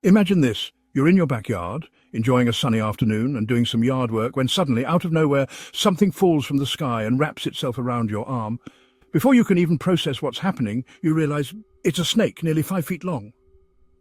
Imagine this. You're in your backyard, enjoying a sunny afternoon and doing some yard work when suddenly, out of nowhere, something falls from the sky and wraps itself around your arm. Before you can even process what's happening, you realize it's a snake nearly 5 feet long.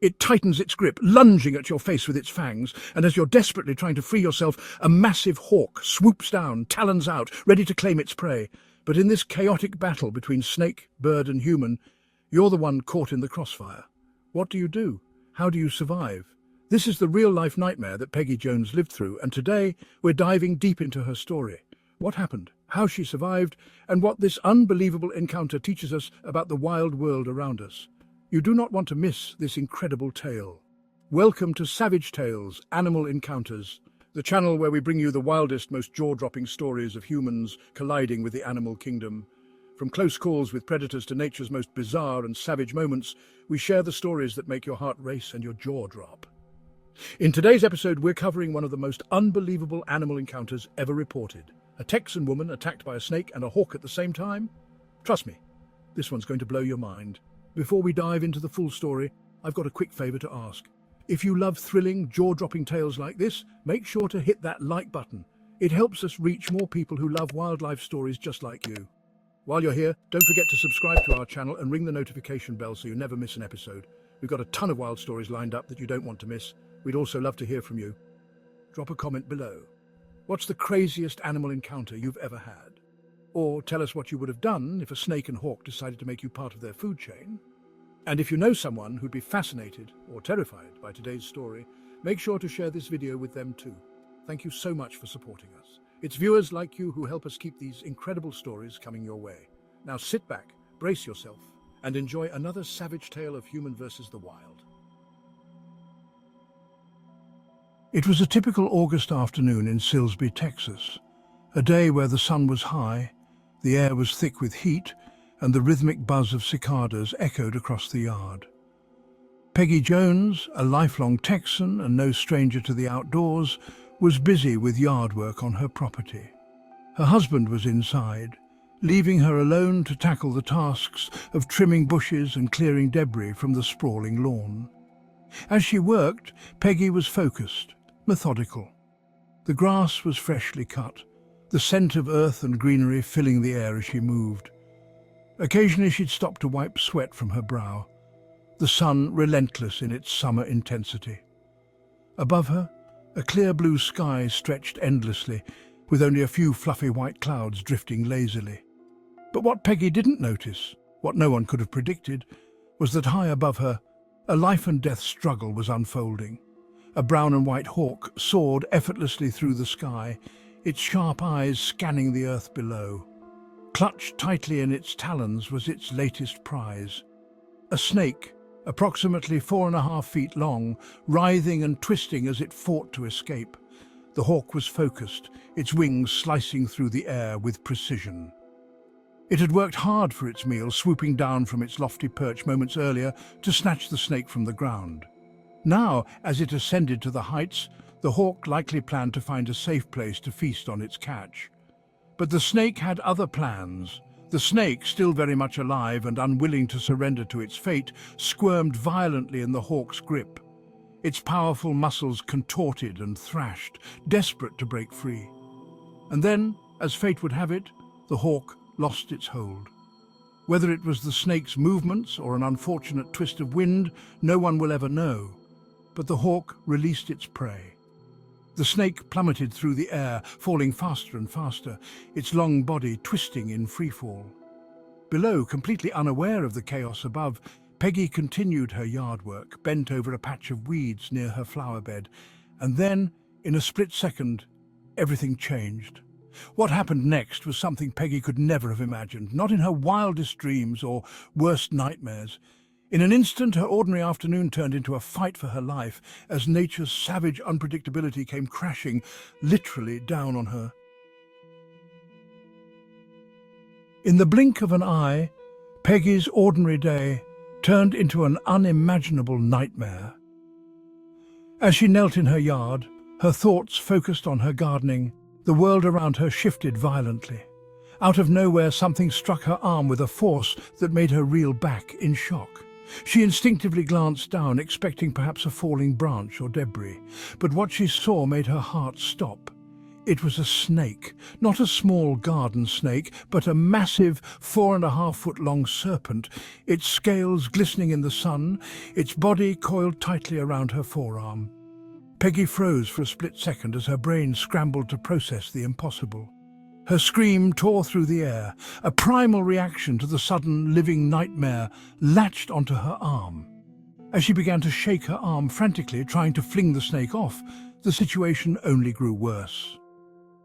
It tightens its grip, lunging at your face with its fangs, and as you're desperately trying to free yourself, a massive hawk swoops down, talons out, ready to claim its prey. But in this chaotic battle between snake, bird and human, you're the one caught in the crossfire. What do? How do you survive? This is the real-life nightmare that Peggy Jones lived through, and today we're diving deep into her story. What happened, how she survived, and what this unbelievable encounter teaches us about the wild world around us. You do not want to miss this incredible tale. Welcome to Savage Tales, Animal Encounters, the channel where we bring you the wildest, most jaw-dropping stories of humans colliding with the animal kingdom. From close calls with predators to nature's most bizarre and savage moments, we share the stories that make your heart race and your jaw drop. In today's episode, we're covering one of the most unbelievable animal encounters ever reported. A Texan woman attacked by a snake and a hawk at the same time? Trust me, this one's going to blow your mind. Before we dive into the full story, I've got a quick favor to ask. If you love thrilling, jaw-dropping tales like this, make sure to hit that like button. It helps us reach more people who love wildlife stories just like you. While you're here, don't forget to subscribe to our channel and ring the notification bell so you never miss an episode. We've got a ton of wild stories lined up that you don't want to miss. We'd also love to hear from you. Drop a comment below. What's the craziest animal encounter you've ever had? Or tell us what you would have done if a snake and hawk decided to make you part of their food chain. And if you know someone who'd be fascinated or terrified by today's story, make sure to share this video with them too. Thank you so much for supporting us. It's viewers like you who help us keep these incredible stories coming your way. Now sit back, brace yourself, and enjoy another savage tale of human versus the wild. It was a typical August afternoon in Silsbee, Texas, a day where the sun was high, the air was thick with heat, and the rhythmic buzz of cicadas echoed across the yard. Peggy Jones, a lifelong Texan and no stranger to the outdoors, was busy with yard work on her property. Her husband was inside, leaving her alone to tackle the tasks of trimming bushes and clearing debris from the sprawling lawn. As she worked, Peggy was focused, methodical. The grass was freshly cut, the scent of earth and greenery filling the air as she moved. Occasionally she'd stop to wipe sweat from her brow, the sun relentless in its summer intensity. Above her, a clear blue sky stretched endlessly, with only a few fluffy white clouds drifting lazily. But what Peggy didn't notice, what no one could have predicted, was that high above her, a life-and-death struggle was unfolding. A brown and white hawk soared effortlessly through the sky, its sharp eyes scanning the earth below. Clutched tightly in its talons was its latest prize. A snake, approximately 4.5 feet long, writhing and twisting as it fought to escape. The hawk was focused, its wings slicing through the air with precision. It had worked hard for its meal, swooping down from its lofty perch moments earlier to snatch the snake from the ground. Now, as it ascended to the heights, the hawk likely planned to find a safe place to feast on its catch. But the snake had other plans. The snake, still very much alive and unwilling to surrender to its fate, squirmed violently in the hawk's grip. Its powerful muscles contorted and thrashed, desperate to break free. And then, as fate would have it, the hawk lost its hold. Whether it was the snake's movements or an unfortunate twist of wind, no one will ever know. But the hawk released its prey. The snake plummeted through the air, falling faster and faster, its long body twisting in freefall. Below, completely unaware of the chaos above, Peggy continued her yard work, bent over a patch of weeds near her flower bed. And then, in a split second, everything changed. What happened next was something Peggy could never have imagined, not in her wildest dreams or worst nightmares. In an instant, her ordinary afternoon turned into a fight for her life as nature's savage unpredictability came crashing, literally down on her. In the blink of an eye, Peggy's ordinary day turned into an unimaginable nightmare. As she knelt in her yard, her thoughts focused on her gardening, the world around her shifted violently. Out of nowhere, something struck her arm with a force that made her reel back in shock. She instinctively glanced down, expecting perhaps a falling branch or debris, but what she saw made her heart stop. It was a snake, not a small garden snake, but a massive 4.5-foot-long serpent, its scales glistening in the sun, its body coiled tightly around her forearm. Peggy froze for a split second as her brain scrambled to process the impossible. Her scream tore through the air, a primal reaction to the sudden living nightmare latched onto her arm. As she began to shake her arm frantically, trying to fling the snake off, the situation only grew worse.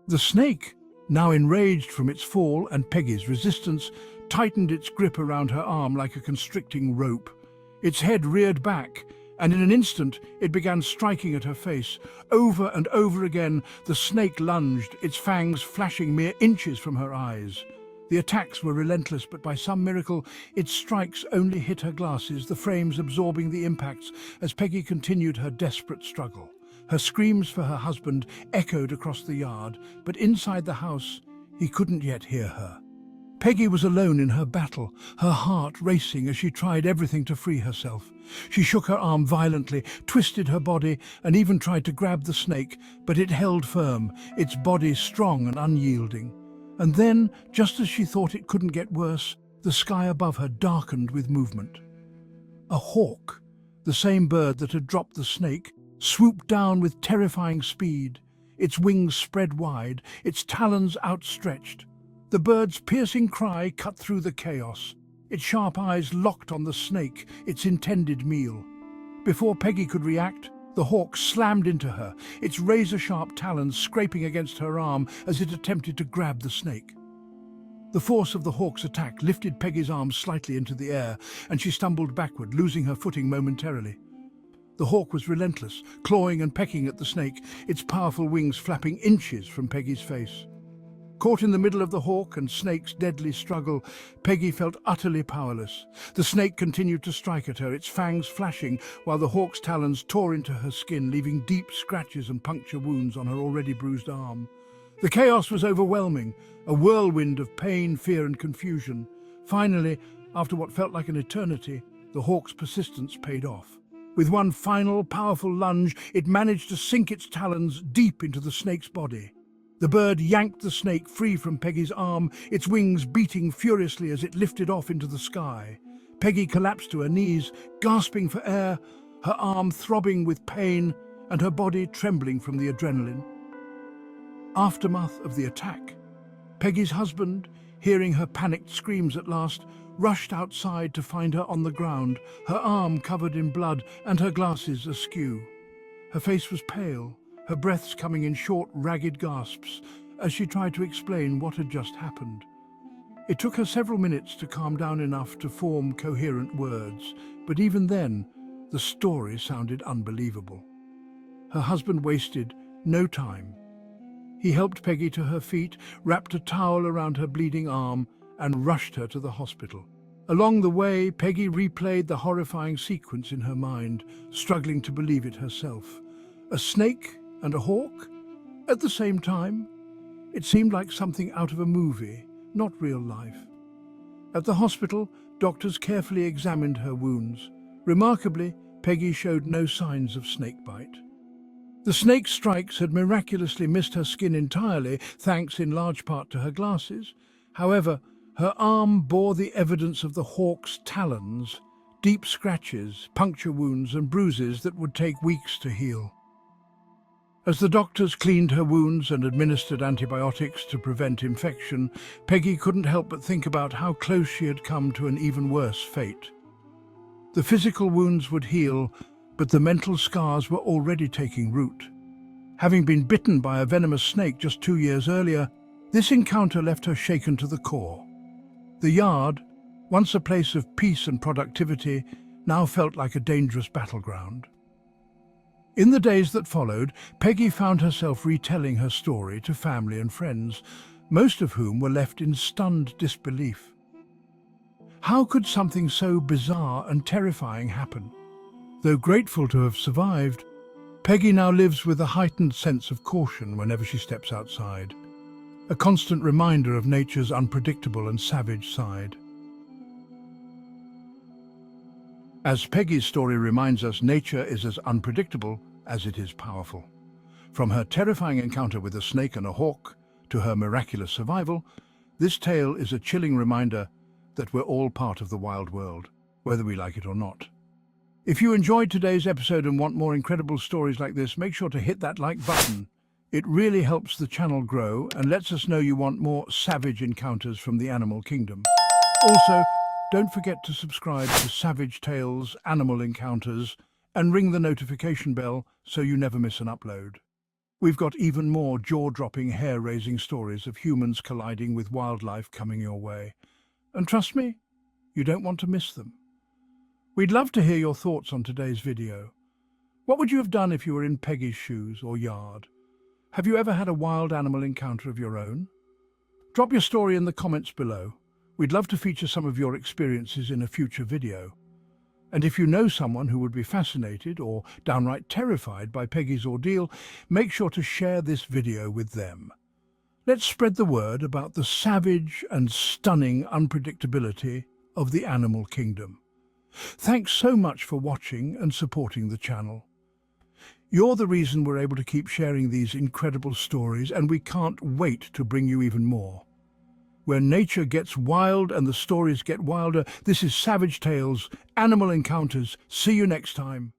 The snake, now enraged from its fall and Peggy's resistance, tightened its grip around her arm like a constricting rope. Its head reared back, and in an instant it began striking at her face. Over and over again, the snake lunged, its fangs flashing mere inches from her eyes. The attacks were relentless, but by some miracle, its strikes only hit her glasses, the frames absorbing the impacts as Peggy continued her desperate struggle. Her screams for her husband echoed across the yard, but inside the house, he couldn't yet hear her. Peggy was alone in her battle, her heart racing as she tried everything to free herself. She shook her arm violently, twisted her body, and even tried to grab the snake, but it held firm, its body strong and unyielding. And then, just as she thought it couldn't get worse, the sky above her darkened with movement. A hawk, the same bird that had dropped the snake, swooped down with terrifying speed, its wings spread wide, its talons outstretched. The bird's piercing cry cut through the chaos, its sharp eyes locked on the snake, its intended meal. Before Peggy could react, the hawk slammed into her, its razor-sharp talons scraping against her arm as it attempted to grab the snake. The force of the hawk's attack lifted Peggy's arms slightly into the air, and she stumbled backward, losing her footing momentarily. The hawk was relentless, clawing and pecking at the snake, its powerful wings flapping inches from Peggy's face. Caught in the middle of the hawk and snake's deadly struggle, Peggy felt utterly powerless. The snake continued to strike at her, its fangs flashing, while the hawk's talons tore into her skin, leaving deep scratches and puncture wounds on her already bruised arm. The chaos was overwhelming, a whirlwind of pain, fear, and confusion. Finally, after what felt like an eternity, the hawk's persistence paid off. With one final, powerful lunge, it managed to sink its talons deep into the snake's body. The bird yanked the snake free from Peggy's arm, its wings beating furiously as it lifted off into the sky. Peggy collapsed to her knees, gasping for air, her arm throbbing with pain and her body trembling from the adrenaline. Aftermath of the attack. Peggy's husband, hearing her panicked screams at last, rushed outside to find her on the ground, her arm covered in blood and her glasses askew. Her face was pale, her breaths coming in short, ragged gasps as she tried to explain what had just happened. It took her several minutes to calm down enough to form coherent words, but even then, the story sounded unbelievable. Her husband wasted no time. He helped Peggy to her feet, wrapped a towel around her bleeding arm, and rushed her to the hospital. Along the way, Peggy replayed the horrifying sequence in her mind, struggling to believe it herself. A snake and a hawk? At the same time? It seemed like something out of a movie, not real life. At the hospital, doctors carefully examined her wounds. Remarkably, Peggy showed no signs of snakebite. The snake's strikes had miraculously missed her skin entirely, thanks in large part to her glasses. However, her arm bore the evidence of the hawk's talons, deep scratches, puncture wounds and bruises that would take weeks to heal. As the doctors cleaned her wounds and administered antibiotics to prevent infection, Peggy couldn't help but think about how close she had come to an even worse fate. The physical wounds would heal, but the mental scars were already taking root. Having been bitten by a venomous snake just 2 years earlier, this encounter left her shaken to the core. The yard, once a place of peace and productivity, now felt like a dangerous battleground. In the days that followed, Peggy found herself retelling her story to family and friends, most of whom were left in stunned disbelief. How could something so bizarre and terrifying happen? Though grateful to have survived, Peggy now lives with a heightened sense of caution whenever she steps outside, a constant reminder of nature's unpredictable and savage side. As Peggy's story reminds us, nature is as unpredictable as it is powerful. From her terrifying encounter with a snake and a hawk to her miraculous survival, this tale is a chilling reminder that we're all part of the wild world, whether we like it or not. If you enjoyed today's episode and want more incredible stories like this, make sure to hit that like button. It really helps the channel grow and lets us know you want more savage encounters from the animal kingdom. Also, don't forget to subscribe to Savage Tales Animal Encounters and ring the notification bell so you never miss an upload. We've got even more jaw-dropping, hair-raising stories of humans colliding with wildlife coming your way. And trust me, you don't want to miss them. We'd love to hear your thoughts on today's video. What would you have done if you were in Peggy's shoes or yard? Have you ever had a wild animal encounter of your own? Drop your story in the comments below. We'd love to feature some of your experiences in a future video. And if you know someone who would be fascinated or downright terrified by Peggy's ordeal, make sure to share this video with them. Let's spread the word about the savage and stunning unpredictability of the animal kingdom. Thanks so much for watching and supporting the channel. You're the reason we're able to keep sharing these incredible stories, and we can't wait to bring you even more. Where nature gets wild and the stories get wilder, this is Savage Tales, Animal Encounters. See you next time.